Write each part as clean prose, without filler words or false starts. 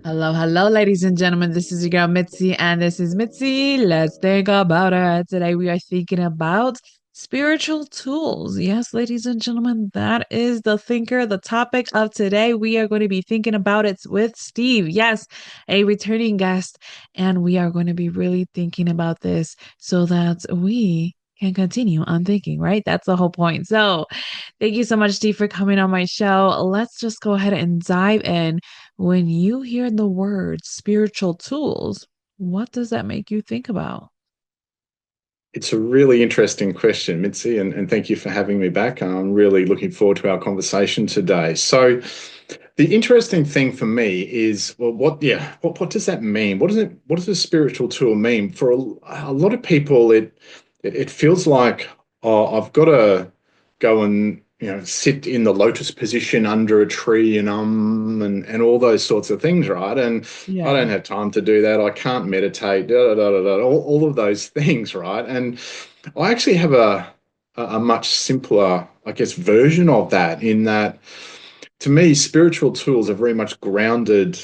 Hello, hello, ladies and gentlemen. This is your girl Mitzi, and this is Mitzi. Let's think about it. Today, we are thinking about spiritual tools. Yes, ladies and gentlemen, that is the thinker, the topic of today. We are going to be thinking about it with Steve. Yes, a returning guest. And we are going to be really thinking about this so that we can continue on thinking, right? That's the whole point. So, thank you so much, Steve, for coming on my show. Let's just go ahead and dive in. When you hear the word spiritual tools, what does that make you think about? It's a really interesting question, Mitzi, and thank you for having me back. I'm really looking forward to our conversation today. So, the interesting thing for me is, well, what does that mean? What does a spiritual tool mean? For a lot of people, it feels like, oh, I've got to go and sit in the lotus position under a tree and all those sorts of things, right? And I Yeah. don't have time to do that. I can't meditate, da, da, da, da, da, all of those things, right? And I actually have a much simpler, I guess, version of that, in that to me, spiritual tools are very much grounded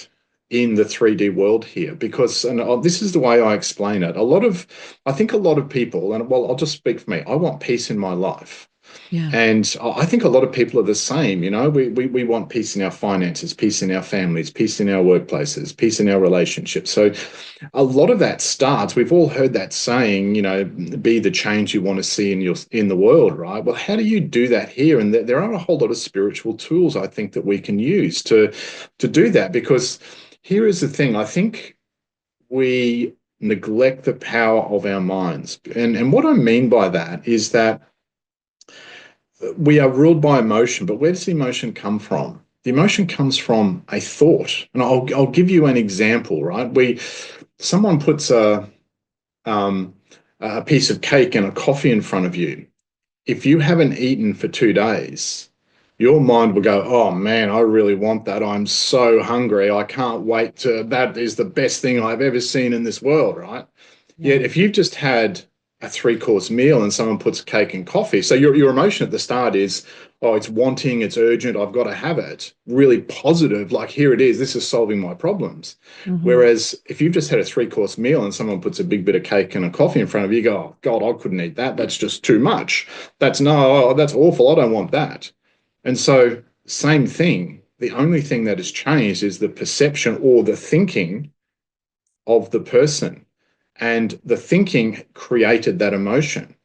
in the 3D world here because, and this is the way I explain it. I think a lot of people, and well, I'll just speak for me, I want peace in my life. Yeah. And I think a lot of people are the same. We want peace in our finances, peace in our families, peace in our workplaces, peace in our relationships. So a lot of that starts, we've all heard that saying, be the change you want to see in the world, right? Well, how do you do that here? And there are a whole lot of spiritual tools I think that we can use to do that. Because here is the thing, I think we neglect the power of our minds. And what I mean by that is that we are ruled by emotion, but where does the emotion come from? The emotion comes from a thought. And I'll give you an example, right? Someone puts um, a piece of cake and a coffee in front of you. If you haven't eaten for 2 days, your mind will go, oh man, I really want that. I'm so hungry. I can't wait that is the best thing I've ever seen in this world, right? Yet Yeah. if you've just had a three-course meal and someone puts cake and coffee, so your emotion at the start is, oh, it's wanting, it's urgent, I've got to have it. Really positive, like here it is, this is solving my problems. Hmm. Whereas if you've just had a three-course meal and someone puts a big bit of cake and a coffee in front of you, you go, oh God, I couldn't eat that. That's just too much. That's awful. I don't want that. And so, same thing. The only thing that has changed is the perception or the thinking of the person. And the thinking created that emotion.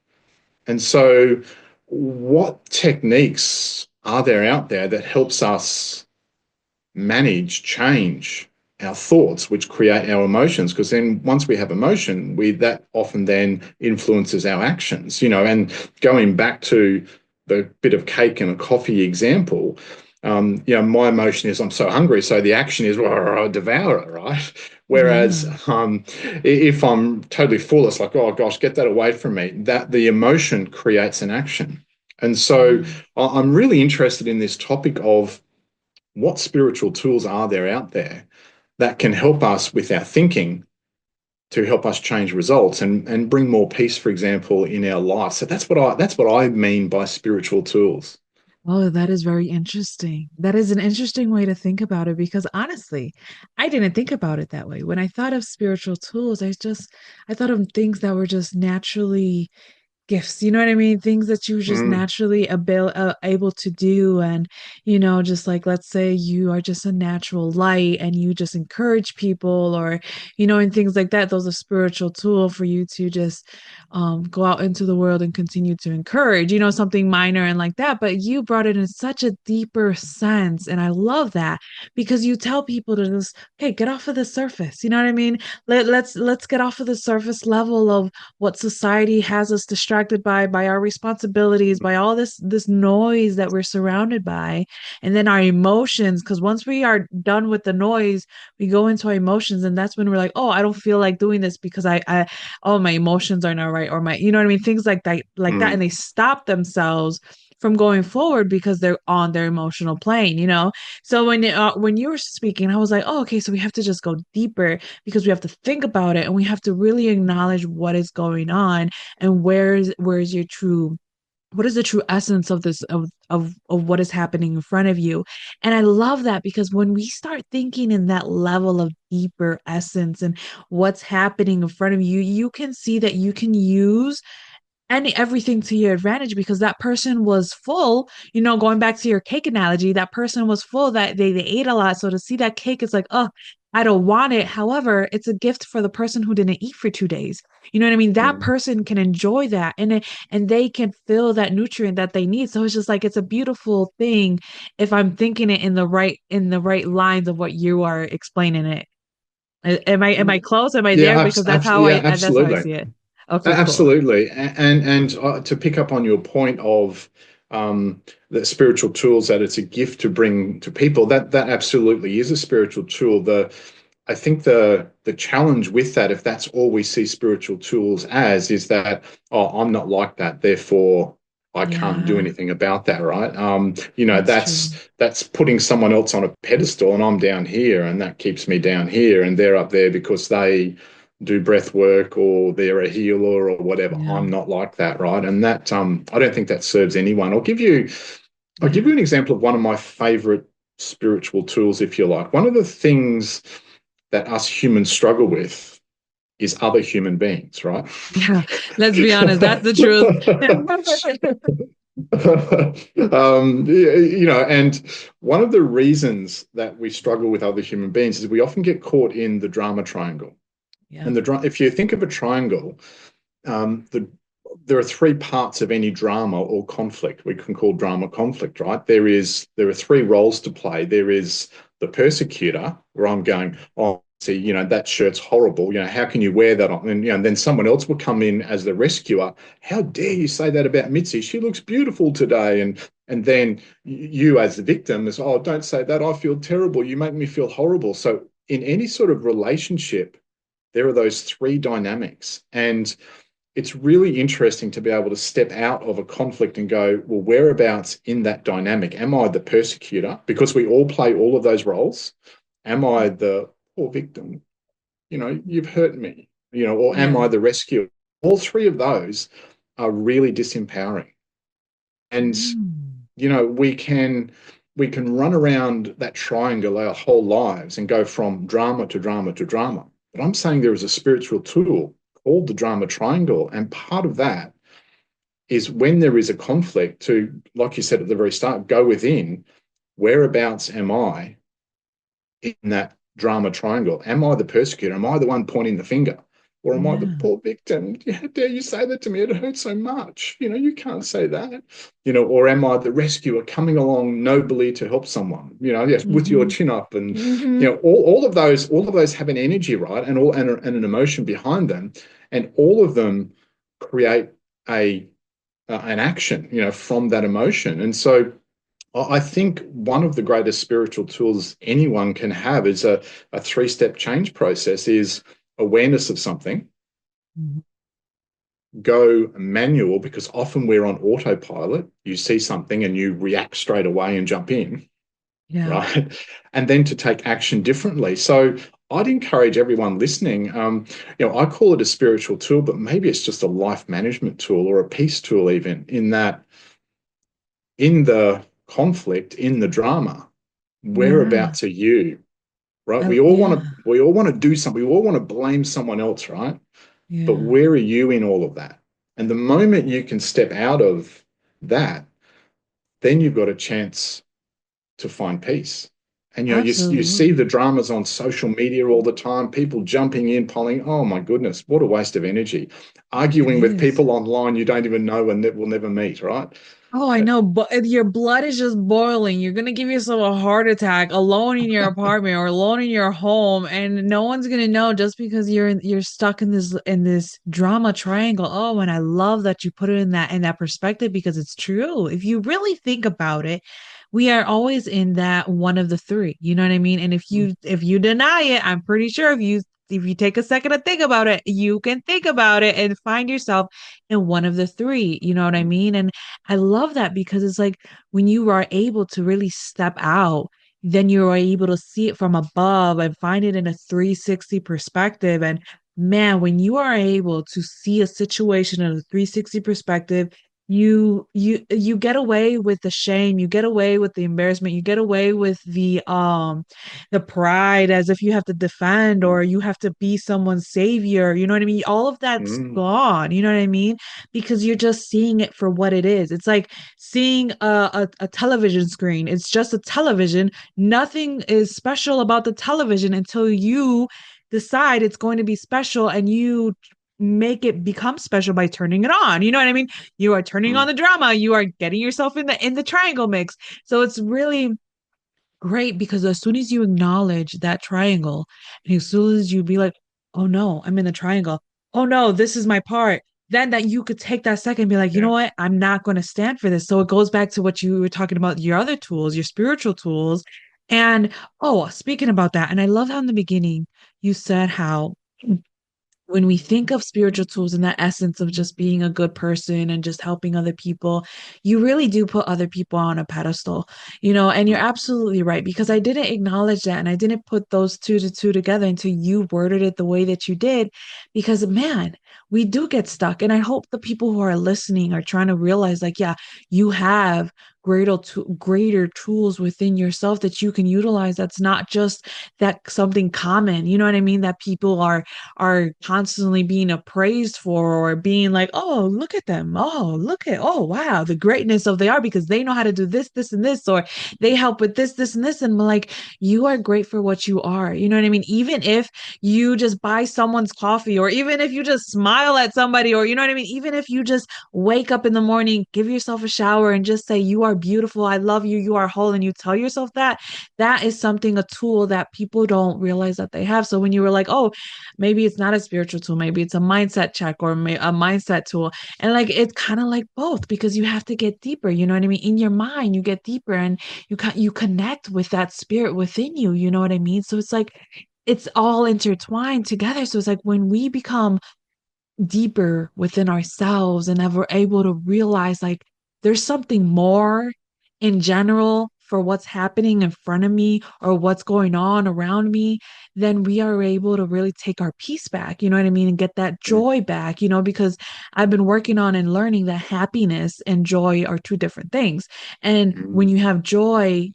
And so, what techniques are there out there that helps us manage, change our thoughts, which create our emotions? Because then once we have emotion, we that often then influences our actions, and going back to the bit of cake and a coffee example, my emotion is I'm so hungry. So the action is devour it, right? Whereas Yeah. if I'm totally full, it's like, oh gosh, get that away from me. That the emotion creates an action. And so Yeah. I'm really interested in this topic of what spiritual tools are there out there that can help us with our thinking to help us change results and bring more peace, for example, in our life. So that's what I mean by spiritual tools. Oh, that is very interesting. That is an interesting way to think about it because honestly, I didn't think about it that way. When I thought of spiritual tools, I thought of things that were just naturally gifts, you know what I mean? Things that you just Mm, naturally able to do. And, just like, let's say you are just a natural light and you just encourage people or, and things like that. Those are spiritual tool for you to just go out into the world and continue to encourage, something minor and like that. But you brought it in such a deeper sense. And I love that because you tell people to just, hey, get off of the surface. You know what I mean? Let's get off of the surface level of what society has us distracted by our responsibilities, by all this noise that we're surrounded by, and then our emotions, because once we are done with the noise, we go into our emotions, and that's when we're like, oh, I don't feel like doing this because I oh, my emotions are not right, or my, you know what I mean, things like that, and mm. they stop themselves from going forward because they're on their emotional plane. So when you were speaking, I was like, oh, okay, so we have to just go deeper because we have to think about it and we have to really acknowledge what is going on and where's your true what is the true essence of this of what is happening in front of you. And I love that because when we start thinking in that level of deeper essence and what's happening in front of you, you can see that you can use and everything to your advantage because that person was full, going back to your cake analogy, that person was full, that they ate a lot. So to see that cake, it's like, oh, I don't want it. However, it's a gift for the person who didn't eat for 2 days. You know what I mean? That Mm. person can enjoy that, and they can feel that nutrient that they need. So it's just like it's a beautiful thing if I'm thinking it in the right lines of what you are explaining it. Am I close? Am I Yeah, there? Because yeah, that's how I absolutely. see it. Okay, cool. Absolutely. And to pick up on your point of the spiritual tools, that it's a gift to bring to people, that absolutely is a spiritual tool. I think the challenge with that, if that's all we see spiritual tools as, is that, oh, I'm not like that, therefore I can't do Yeah, anything about that, right? that's true. That's putting someone else on a pedestal, and I'm down here, and that keeps me down here, and they're up there because they do breath work or they're a healer or whatever. Yeah, I'm not like that, right? And that I don't think that serves anyone. I'll give yeah, you an example of one of my favorite spiritual tools, if you like. One of the things that us humans struggle with is other human beings, right? yeah. Let's be honest, that's the truth. And one of the reasons that we struggle with other human beings is we often get caught in the drama triangle. Yeah, And if you think of a triangle, the there are three parts of any drama or conflict. We can call drama conflict, right? There are three roles to play. There is the persecutor, where I'm going, oh, see, that shirt's horrible. How can you wear that on? And then someone else will come in as the rescuer. How dare you say that about Mitzi? She looks beautiful today. And then you as the victim is, oh, don't say that. I feel terrible. You make me feel horrible. So in any sort of relationship, there are those three dynamics. And it's really interesting to be able to step out of a conflict and go, well, whereabouts in that dynamic? Am I the persecutor? Because we all play all of those roles. Am I the poor victim? You've hurt me, or am yeah. I the rescuer? All three of those are really disempowering. And, Mm. we can run around that triangle our whole lives and go from drama to drama to drama. But I'm saying there is a spiritual tool called the drama triangle. And part of that is when there is a conflict to, like you said at the very start, go within. Whereabouts am I in that drama triangle? Am I the persecutor? Am I the one pointing the finger? Or am I the Yeah. poor victim? How dare you say that to me? It hurts so much. You can't say that. Or am I the rescuer coming along nobly to help someone? Yes, with your Mm-hmm. chin up, and Mm-hmm. all of those have an energy, right? And an emotion behind them, and all of them create a an action, from that emotion. And so I think one of the greatest spiritual tools anyone can have is a three-step change process: is awareness of something, Mm-hmm. go manual, because often we're on autopilot. You see something and you react straight away and jump in, Yeah. right? And then to take action differently. So I'd encourage everyone listening, I call it a spiritual tool, but maybe it's just a life management tool or a peace tool, even, in that, in the conflict, in the drama, Yeah. whereabouts are you, right? We all want Yeah. to we all want to do something. We all want to blame someone else, right? But Yeah. where are you in all of that? And the moment you can step out of that, then you've got a chance to find peace. And you see the Absolutely. dramas on social media all the time, people jumping in, polling. Oh my goodness, what a waste of energy. It Arguing with is. people online you don't even know and that will never meet, right? Oh, I know, but your blood is just boiling. You're gonna give yourself a heart attack alone in your apartment or alone in your home, and no one's gonna know just because you're stuck in this drama triangle. Oh, and I love that you put it in that perspective because it's true. If you really think about it, we are always in that one of the three. You know what I mean? And if you deny it, I'm pretty sure if you take a second to think about it, you can think about it and find yourself in one of the three. You know what I mean? And I love that because it's like when you are able to really step out, then you are able to see it from above and find it in a 360 perspective. And man, when you are able to see a situation in a 360 perspective, you get away with the shame, you get away with the embarrassment, you get away with the pride as if you have to defend or you have to be someone's savior. You know what I mean? All of that's Mm, gone. You know what I mean? Because you're just seeing it for what it is. It's like seeing a television screen. It's just a television. Nothing is special about the television until you decide it's going to be special and you make it become special by turning it on. You know what I mean? You are turning on mm, the drama, you are getting yourself in the triangle mix. So it's really great because as soon as you acknowledge that triangle, and as soon as you be like, oh no, I'm in the triangle. Oh no, this is my part. Then that you could take that second and be like, you know yeah. what? I'm not going to stand for this. So it goes back to what you were talking about, your other tools, your spiritual tools. And oh, speaking about that, and I love how in the beginning you said how when we think of spiritual tools in that essence of just being a good person and just helping other people, you really do put other people on a pedestal, and you're Mm, absolutely right because I didn't acknowledge that and I didn't put those two to two together until you worded it the way that you did. Because, man, we do get stuck. And I hope the people who are listening are trying to realize, like, yeah, you have greater tools within yourself that you can utilize. That's not just that something common, you know what I mean? That people are constantly being appraised for or being like, oh, look at them. Oh, oh, wow, the greatness of they are because they know how to do this, this, and this, or they help with this, this, and this. And I'm like, you are great for what you are. You know what I mean? Even if you just buy someone's coffee, or even if you just smile at somebody, or you know what I mean? Even if you just wake up in the morning, give yourself a shower, and just say, you are beautiful. I love you. You are whole. And you tell yourself that, that is something, a tool that people don't realize that they have. So when you were like, oh, maybe it's not a spiritual tool, maybe it's a mindset check or a mindset tool, and like it's kind of like both because you have to get deeper, you know what I mean? In your mind you get deeper and you connect with that spirit within you, you know what I mean? So it's like it's all intertwined together. So it's like when we become deeper within ourselves and ever able to realize like there's something more in general for what's happening in front of me or what's going on around me, then we are able to really take our peace back, you know what I mean, and get that mm, joy back, because I've been working on and learning that happiness and joy are two different things. And when mm, you have joy,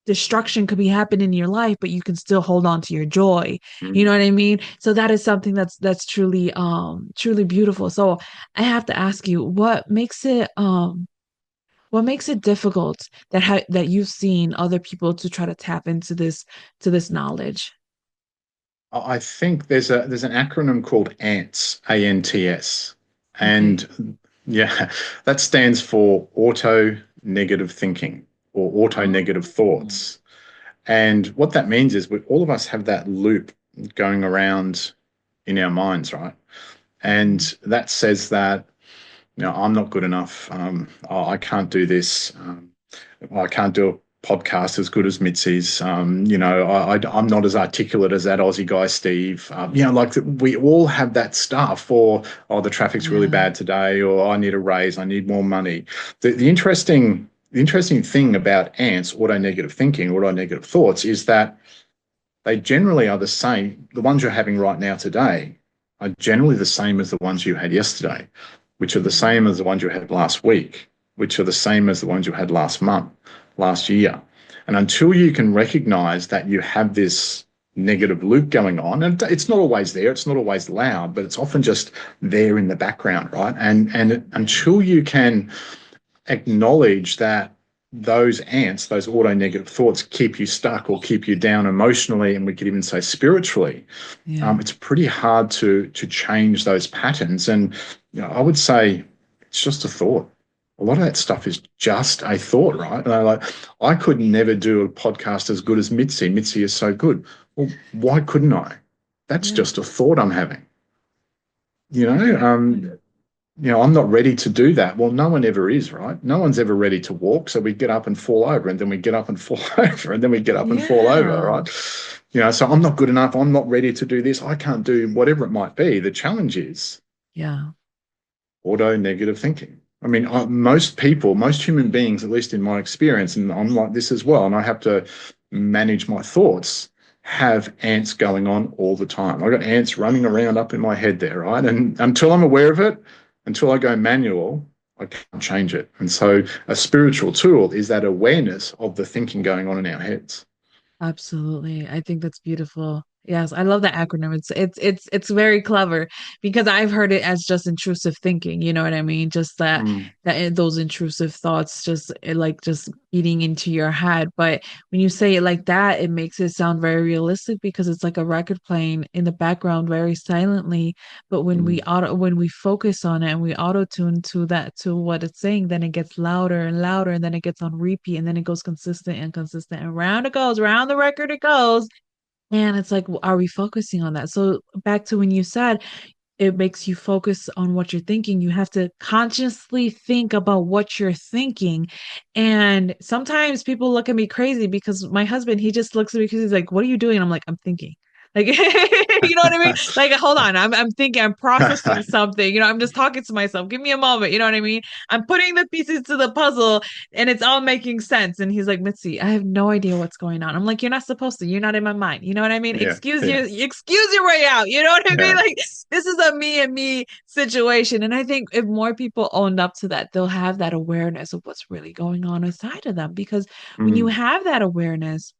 destruction could be happening in your life, but you can still hold on to your joy. You mm. know what I mean? So that is something that's truly beautiful. So I have to ask you, what makes it difficult that you've seen other people to try to tap into this knowledge? I think there's an acronym called ANTS, ANTS, Okay. and yeah, that stands for auto negative thinking or auto negative Oh, thoughts. And what that means is all of us have that loop going around in our minds, right? And that says that, I'm not good enough. Oh, I can't do this. I can't do a podcast as good as Mitzi's. I'm not as articulate as that Aussie guy, Steve. Like we all have that stuff, or, oh, the traffic's really yeah. bad today, or I need a raise, I need more money. The interesting thing about ants, auto negative thinking, auto negative thoughts, is that they generally are the same. The ones you're having right now today are generally the same as the ones you had yesterday, which are the same as the ones you had last week, which are the same as the ones you had last month, last year. And until you can recognize that you have this negative loop going on, and it's not always there, it's not always loud, but it's often just there in the background, right? And until you can acknowledge that those ants, those auto negative thoughts, keep you stuck or keep you down emotionally, and we could even say spiritually, Yeah. it's pretty hard to change those patterns. And I would say it's just a thought. A lot of that stuff is just a thought, right? Like I could never do a podcast as good as Mitzi. Mitzi is so good. Well, why couldn't I? That's Yeah. just a thought I'm having. You know, Yeah. um, I'm not ready to do that. Well, no one ever is, right? No one's ever ready to walk. So we get up and fall over, and then we get up and fall over, and then we get up and fall over, Yeah. right? So I'm not good enough. I'm not ready to do this. I can't do whatever it might be. The challenge is Yeah. auto negative thinking. I mean, most people, most human beings, at least in my experience, and I'm like this as well, and I have to manage my thoughts, have ants going on all the time. I've got ants running around up in my head there, right? And until I'm aware of it, until I go manual, I can't change it. And so a spiritual tool is that awareness of the thinking going on in our heads. Absolutely. I think that's beautiful. Yes, I love the acronym. It's very clever because I've heard it as just intrusive thinking, you know what I mean? Just Mm, those intrusive thoughts just like just eating into your head. But when you say it like that, it makes it sound very realistic because it's like a record playing in the background very silently. But mm, when we focus on it and we auto tune to that to what it's saying, then it gets louder and louder and then it gets on repeat and then it goes consistent and consistent and round it goes, round the record it goes. And it's like, are we focusing on that? So back to when you said it makes you focus on what you're thinking. You have to consciously think about what you're thinking. And sometimes people look at me crazy because my husband, he just looks at me because he's like, "What are you doing?" I'm like, "I'm thinking." Like, you know what I mean? Like, hold on, I'm thinking, I'm processing something. I'm just talking to myself. Give me a moment. You know what I mean? I'm putting the pieces to the puzzle, and it's all making sense. And he's like, "Mitzi, I have no idea what's going on." I'm like, "You're not supposed to. You're not in my mind." You know what I mean? yeah, yeah, Excuse your way out. You know what I mean? yeah. Like, this is a me and me situation. And I think if more people owned up to that, they'll have that awareness of what's really going on inside of them. Because when you Mm, have that awareness,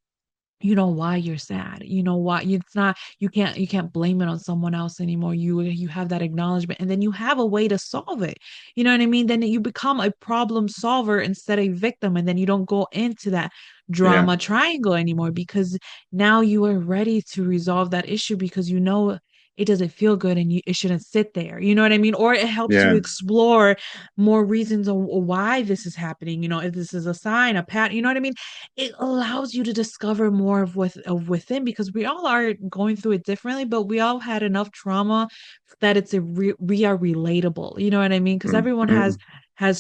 you know why you're sad. You know why it's not, you can't blame it on someone else anymore. You have that acknowledgement and then you have a way to solve it. You know what I mean? Then you become a problem solver instead of a victim, and then you don't go into that yeah, drama triangle anymore because now you are ready to resolve that issue because you know it doesn't feel good and it shouldn't sit there. You know what I mean? Or it helps you yeah, explore more reasons of why this is happening. If this is a sign, a pattern, you know what I mean? It allows you to discover more of within because we all are going through it differently, but we all had enough trauma that we are relatable. You know what I mean? Because mm, everyone has mm,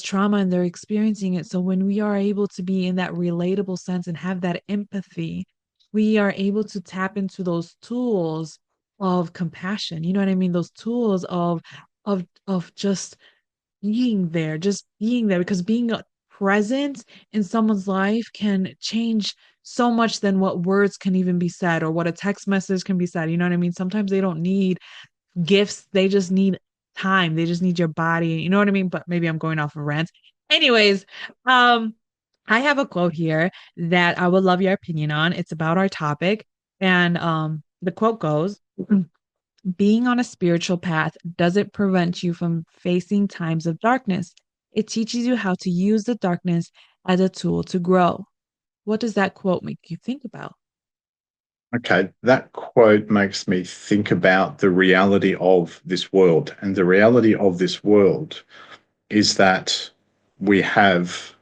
trauma and they're experiencing it. So when we are able to be in that relatable sense and have that empathy, we are able to tap into those tools of compassion. You know what I mean? Those tools of just being there because being present in someone's life can change so much than what words can even be said or what a text message can be said. You know what I mean? Sometimes they don't need gifts, they just need time. They just need your body. You know what I mean? But maybe I'm going off of rant. Anyways, um, I have a quote here that I would love your opinion on. It's about our topic. And the quote goes, being on a spiritual path doesn't prevent you from facing times of darkness. It teaches you how to use the darkness as a tool to grow. What does that quote make you think about? Okay, that quote makes me think about the reality of this world. And the reality of this world is that we have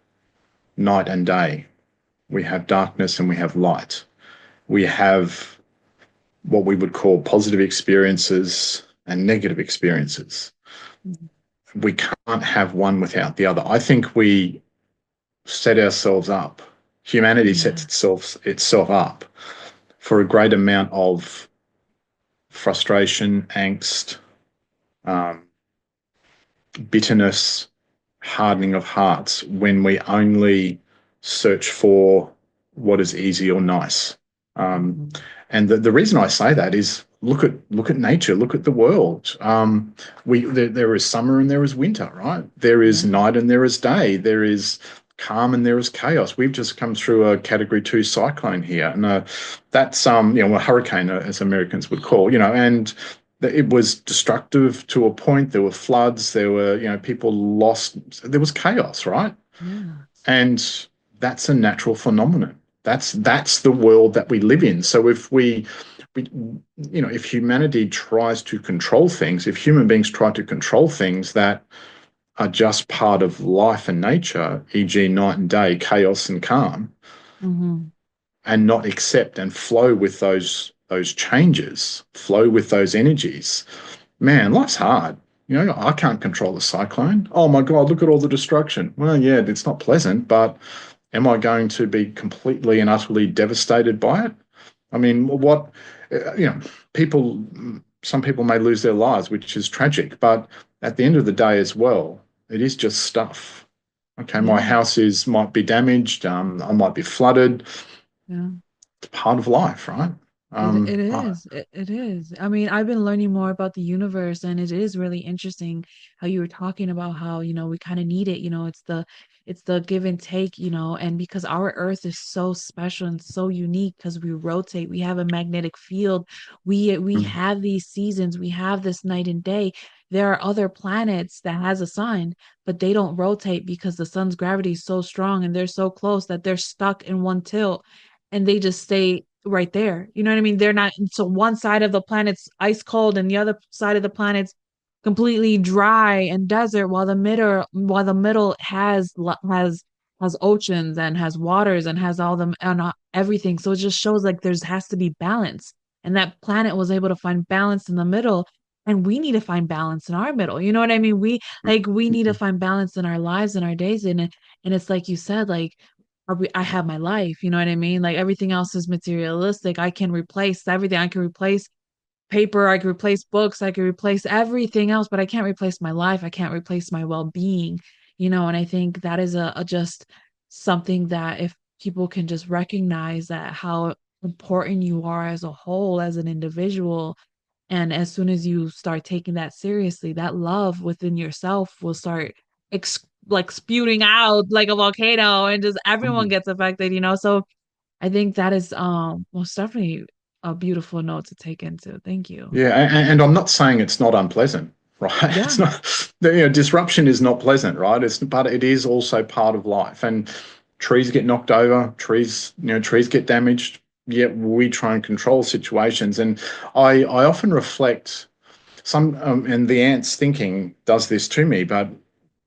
night and day, we have darkness and we have light. We have what we would call positive experiences and negative experiences. Mhm. We can't have one without the other. I think we set ourselves up, humanity sets Yeah. itself up for a great amount of frustration, angst, um, bitterness, hardening of hearts when we only search for what is easy or nice. Um, Mhm. and the reason I say that is look at nature, look at the world. There is summer and there is winter, right? There is Yeah. night and there is day. There is calm and there is chaos. We've just come through a Category 2 cyclone here, and that's a hurricane, as Americans would call, and it was destructive to a point. There were floods. There were, people lost. There was chaos, right? Yeah. And that's a natural phenomenon. That's the world that we live in. So we if humanity tries to control things, if human beings try to control things that are just part of life and nature, e.g., night and day, chaos and calm, Hmm. and not accept and flow with those changes, flow with those energies, man, life's hard. I can't control the cyclone. Oh my God, look at all the destruction. Well, yeah, it's not pleasant, but am I going to be completely and utterly devastated by it? I mean, what, people, some people may lose their lives, which is tragic, but at the end of the day as well, it is just stuff. Okay, my Yeah. house might be damaged. I might be flooded. Yeah. It's part of life, right? It is. It is. I mean, I've been learning more about the universe, and it is really interesting how you were talking about how, we kind of need it, it's the give and take, and because our Earth is so special and so unique because we rotate, we have a magnetic field, we Mm, have these seasons, we have this night and day. There are other planets that has a sun, but they don't rotate because the sun's gravity is so strong and they're so close that they're stuck in one tilt and they just stay right there. You know what I mean? They're not, so one side of the planet's ice cold and the other side of the planet's completely dry and desert, while the middle has oceans and has waters and has all them and everything. So it just shows like there's has to be balance. And that planet was able to find balance in the middle. And we need to find balance in our middle. You know what I mean? We need to mm, find balance in our lives and our days. And it's like you said, like I have my life, you know what I mean? Like everything else is materialistic. I can replace everything. I can replace paper, I can replace books, I can replace everything else, but I can't replace my life. I can't replace my well-being, and I think that is a just something that if people can just recognize that how important you are as a whole, as an individual, and as soon as you start taking that seriously, that love within yourself will start like spewing out like a volcano and just everyone mm. gets affected. So I think that is most definitely a beautiful note to take into. Thank you. Yeah, and I'm not saying it's not unpleasant, right? It's Yeah. not, disruption is not pleasant, right? But it is also part of life. And trees get knocked over, trees get damaged. Yet we try and control situations. And I often reflect and the ants thinking does this to me, but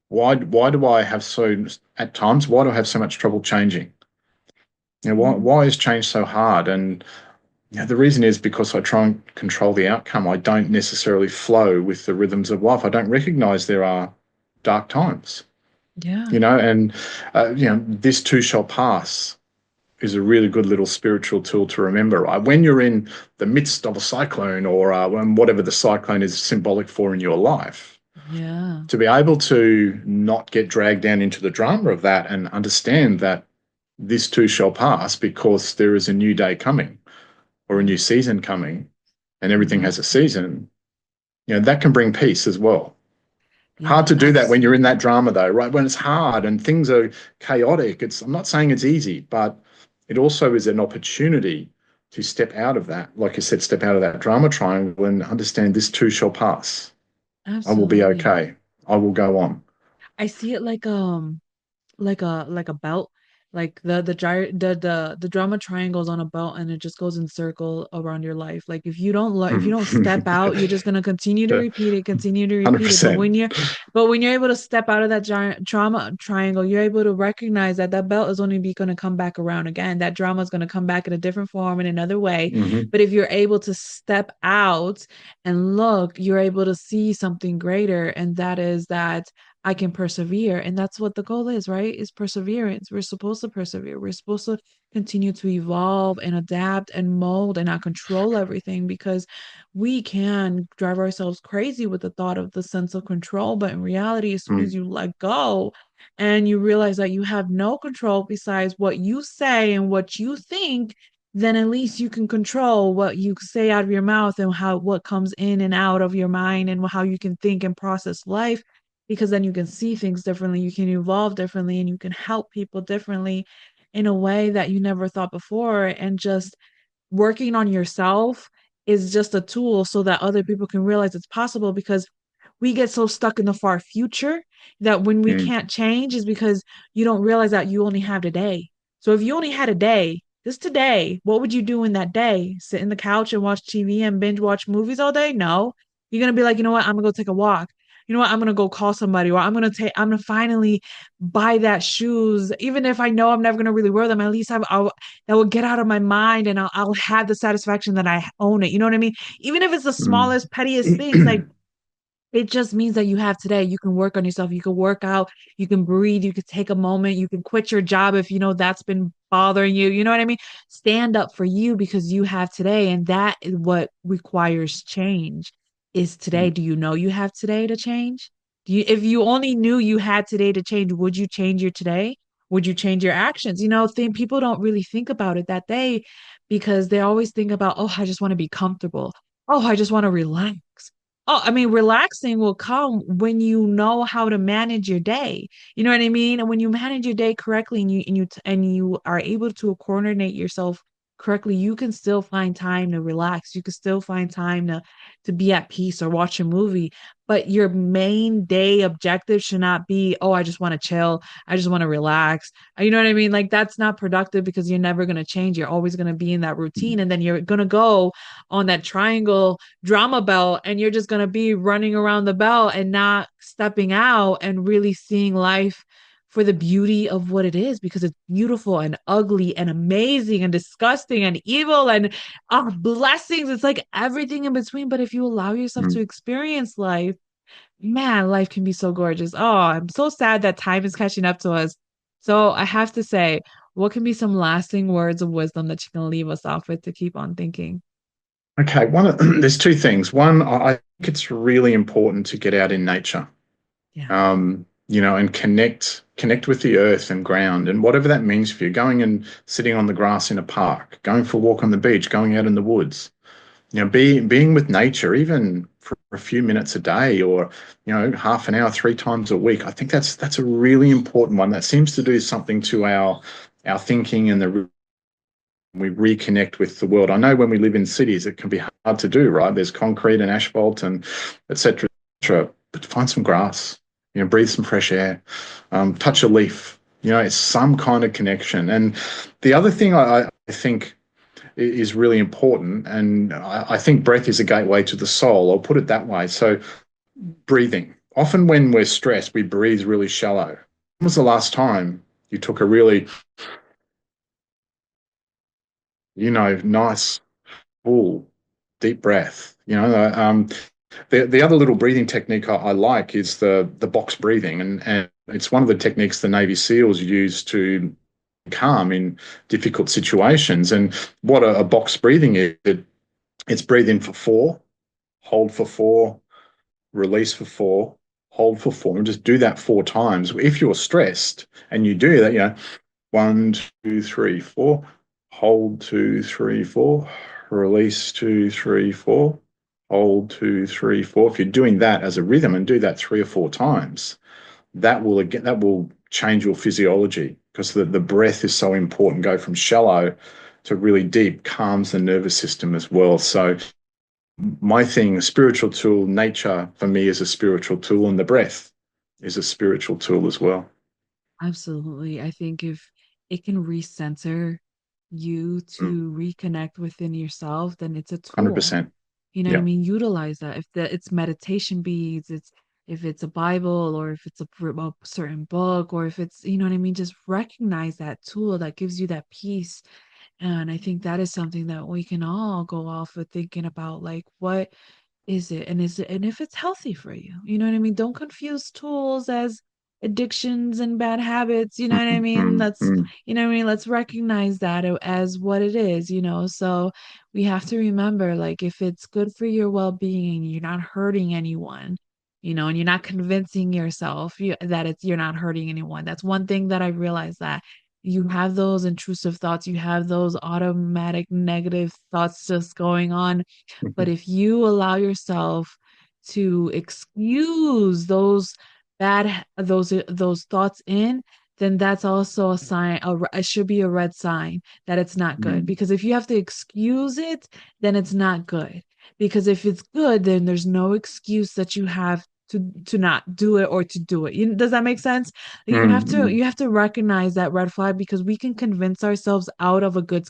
why do I have at times, why do I have so much trouble changing? Mhm. Why is change so hard? And the reason is because I try and control the outcome. I don't necessarily flow with the rhythms of life. I don't recognize there are dark times, Yeah. and this too shall pass is a really good little spiritual tool to remember, right? When you're in the midst of a cyclone or when whatever the cyclone is symbolic for in your life, Yeah. to be able to not get dragged down into the drama of that and understand that this too shall pass because there is a new day coming or a new Yeah. season coming and everything Yeah. has a season, that can bring peace as well. Hard Yeah, to do that when you're in that absolutely. drama though, right? When it's hard and things are chaotic. I'm not saying it's easy, but it also is an opportunity to step out of that. Like you said, step out of that drama triangle and understand this too shall pass. I will be Absolutely. okay. I will go on. I see it like a belt, like the drama triangles on a belt, and it just goes in circle around your life. Like if you don't step out, you're just gonna continue to repeat it. But 100%. when you're able to step out of that giant trauma triangle, you're able to recognize that that belt is only be gonna come back around again. That drama is gonna come back in a different form in another way. Hmm. But if you're able to step out and look, you're able to see something greater, and that is that I can persevere. And that's what the goal is, right? Is perseverance. We're supposed to persevere. We're supposed to continue to evolve and adapt and mold and not control everything because we can drive ourselves crazy with the thought of the sense of control. But in reality, as soon as you let go and you realize that you have no control besides what you say and what you think, then at least you can control what you say out of your mouth and how what comes in and out of your mind and how you can think and process life because then you can see things differently, you can evolve differently, and you can help people differently in a way that you never thought before. And just working on yourself is just a tool so that other people can realize it's possible because we get so stuck in the far future that when we Mm. can't change is because you don't realize that you only have today. So if you only had a day, just today, what would you do in that day? Sit in the couch and watch TV and binge watch movies all day? No. You're gonna be like, you know what? I'm gonna go take a walk. You know what? I'm gonna go call somebody, or I'm gonna finally buy that shoes, even if I know I'm never gonna really wear them. At least that will get out of my mind, and I'll have the satisfaction that I own it. You know what I mean? Even if it's the Mm. smallest, pettiest things, like it just means that you have today. You can work on yourself. You can work out. You can breathe. You can take a moment. You can quit your job if you know that's been bothering you. You know what I mean? Stand up for you because you have today. And that is what requires change is today. Do you know you have today to change? If you only knew you had today to change, would you change your today? Would you change your actions? You know, think people don't really think about it that day because they always think about, oh, I just want to be comfortable. Oh, I just want to relax. Oh, I mean, relaxing will come when you know how to manage your day. You know what I mean? And when you manage your day correctly and you are able to coordinate yourself correctly, you can still find time to relax. You can still find time to be at peace or watch a movie. But your main day objective should not be, oh, I just want to chill. I just want to relax. You know what I mean? Like that's not productive because you're never going to change. You're always going to be in that routine. And then you're going to go on that triangle drama belt and you're just going to be running around the belt and not stepping out and really seeing life for the beauty of what it is because it's beautiful and ugly and amazing and disgusting and evil and blessings. It's like everything in between. But if you allow yourself to Mm. experience life, man, life can be so gorgeous. Oh, I'm so sad that time is catching up to us. So I have to say, what can be some lasting words of wisdom that you can leave us off with to keep on thinking? Okay, there's two things. One, I think it's really important to get out in nature, Yeah. and connect with the earth and ground, and whatever that means for you. Going and sitting on the grass in a park, going for a walk on the beach, going out in the woods. Being with nature, even for a few minutes a day, or half an hour, 3 times a week. I think that's a really important one. That seems to do something to our thinking and the we reconnect with the world. I know when we live in cities, it can be hard to do, right? There's concrete and asphalt and et cetera, et cetera. But find some grass, breathe some fresh air, touch a leaf. It's some kind of connection. And the other thing I think is really important, and I think breath is a gateway to the soul. I'll put it that way. So breathing. Often when we're stressed, we breathe really shallow. When was the last time you took a really, nice full, deep breath. The other little breathing technique I like is the box breathing, and it's one of the techniques the Navy SEALs use to calm in difficult situations. And what a box breathing is, it's breathe in for 4, hold for 4, release for 4, hold for 4, and just do that 4 times. If you're stressed and you do that, 1, 2, 3, 4, hold 2, 3, 4, release 2, 3, 4, hold 2, 3, 4. If you're doing that as a rhythm and do that 3 or 4 times, that will change your physiology because the breath is so important. Go from shallow to really deep, calms the nervous system as well. So my thing, a spiritual tool, nature for me is a spiritual tool, and the breath is a spiritual tool as well. Absolutely. I think if it can recenter you Mm, to reconnect within yourself, then it's a tool. 100%. You know what I Yeah. mean? Utilize that. If it's meditation beads, it's if it's a Bible or if it's a certain book or if it's, you know what I mean? Just recognize that tool that gives you that peace. And I think that is something that we can all go off of thinking about, like, what and if it's healthy for you, you know what I mean? Don't confuse tools as addictions and bad habits, you know what I Mm, mean? mm, mm, You know what I mean? Let's recognize that as what it is, you know? So we have to remember, like, if it's good for your well-being, you're not hurting anyone, and you're not convincing yourself that you're not hurting anyone. That's one thing that I realized, that you have those intrusive thoughts, you have those automatic negative thoughts just going on, but mm. if you allow yourself to excuse those thoughts in, then that's also a sign, it should be a red sign that it's not good. Mm, Because if you have to excuse it, then it's not good. Because if it's good, then there's no excuse that you have to not do it or to do it. Does that make sense? You have to mm, you have to recognize that red flag because we can convince ourselves out of a good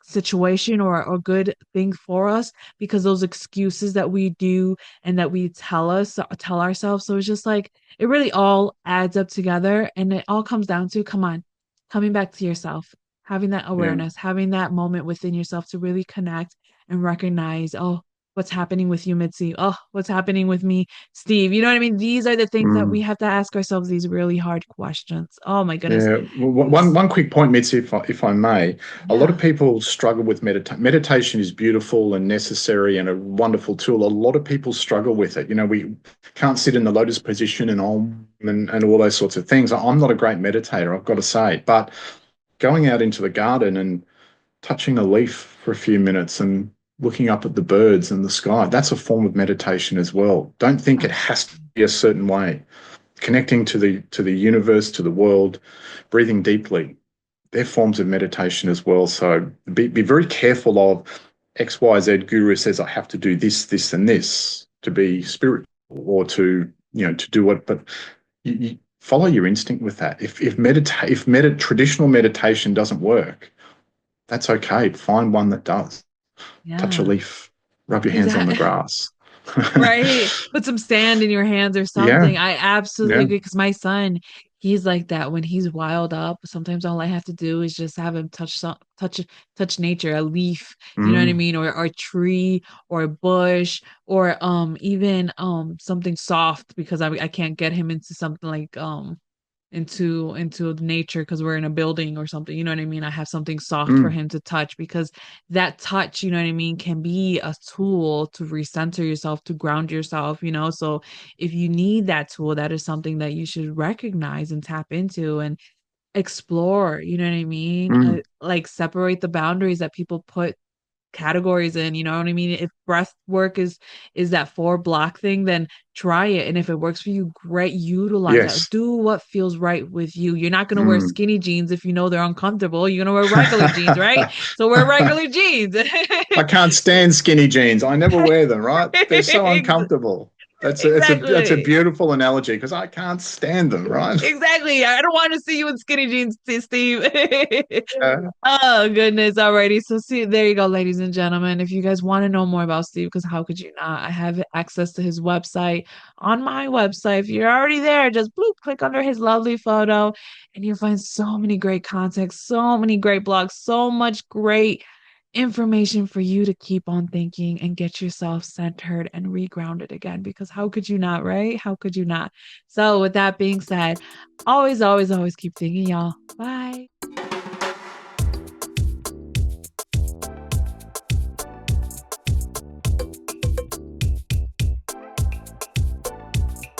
situation or a good thing for us because those excuses that we do and that we tell ourselves. So it's just like it really all adds up together and it all comes down to, come on, coming back to yourself, having that yeah. awareness, having that moment within yourself to really connect and recognize, oh, what's happening with you, Mitzi? Oh, what's happening with me, Steve? You know what I mean? These are the things that we Mm. have to ask ourselves, these really hard questions. Oh my goodness. Yeah, It's, one quick point, Mitzi, if I may. A lot of yeah. people struggle with meditation. Meditation is beautiful and necessary and a wonderful tool. A lot of people struggle with it. You know, we can't sit in the lotus position and om and all those sorts of things. I'm not a great meditator, I've got to say, but going out into the garden and touching a leaf for a few minutes and looking up at the birds and the sky, that's a form of meditation as well. Don't think it has to Absolutely. be a certain way. Connecting to the universe, to the world, breathing deeply, they're forms of meditation as well. So be very careful of XYZ guru says I have to do this, this, and this to be spiritual or to, to do what, but you follow your instinct with that. If traditional meditation doesn't work, that's okay. Find one that does. Touch a Yeah. leaf, rub your hands on the Exactly. grass. Right. Put some sand in your hands or Yeah, something. I absolutely yeah. agree because my son, he's like that when he's wild up. Sometimes all I have to do is just have him touch nature, a leaf, you know what I Mm, mean, or a tree or a bush or even something soft because I can't get him into something like into nature because we're in a building or something, you know what I mean? I have something soft for mm, him to touch because that touch, you know what I mean, can be a tool to recenter yourself, to ground yourself, you know. So if you need that tool, that is something that you should recognize and tap into and explore, you know what I mean? mm. Like separate the boundaries that people put categories in, you know what I mean? If breath work is that 4 block thing, then try it. And if it works for you, great, utilize that. Yes. Do what feels right with you. You're not gonna wear Mm. skinny jeans if you know they're uncomfortable. You're gonna wear regular jeans, right? So wear regular jeans. I can't stand skinny jeans. I never wear them, right? They're so uncomfortable. That's a Exactly. beautiful analogy because I can't stand them, right? Exactly. I don't want to see you in skinny jeans, Steve. Uh, Oh goodness. Alrighty. So see, there you go, ladies and gentlemen. If you guys want to know more about Steve, because how could you not? I have access to his website on my website. If you're already there, just bloop, click under his lovely photo, and you'll find so many great content, so many great blogs, so much great information for you to keep on thinking and get yourself centered and regrounded again. Because how could you not, right? How could you not? So, with that being said, always, always, always keep thinking, y'all. Bye.